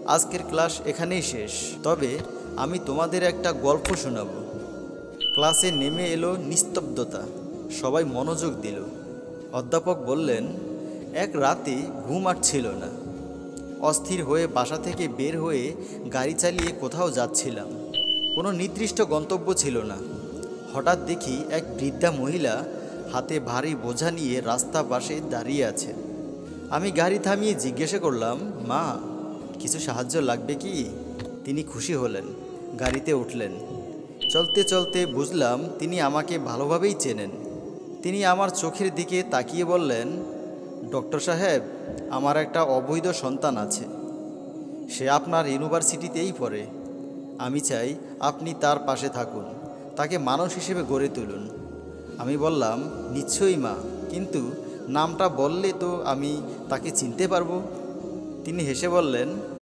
আজকের ক্লাস এখানেই শেষ, তবে আমি তোমাদের একটা গল্প শোনাব। ক্লাসে নেমে এলো নিস্তব্ধতা, সবাই মনোযোগ দিল। অধ্যাপক বললেন, এক রাতে ঘুম আসছিল না। অস্থির হয়ে বাসা থেকে বের হয়ে গাড়ি চালিয়ে কোথাও যাচ্ছিলাম। কোনো নির্দিষ্ট গন্তব্য ছিল না। হঠাৎ দেখি এক বৃদ্ধা মহিলা হাতে ভারী বোঝা নিয়ে রাস্তা পাশে দাঁড়িয়ে আছে। আমি গাড়ি থামিয়ে জিজ্ঞাসা করলাম, মা, কিছু সাহায্য লাগবে কি? তিনি খুশি হলেন, গাড়িতে উঠলেন। চলতে চলতে বুঝলাম তিনি আমাকে ভালোভাবেই চেনেন। তিনি আমার চোখের দিকে তাকিয়ে বললেন, ডক্টর সাহেব, আমার একটা অবৈধ সন্তান আছে। সে আপনার ইউনিভার্সিটিতেই পড়ে। আমি চাই আপনি তার পাশে থাকুন, তাকে মানুষ হিসেবে গড়ে তুলুন। আমি বললাম, নিশ্চয়ই মা, কিন্তু নামটা বললে তো আমি তাকে চিনতে পারবো। তিনি হেসে বললেন,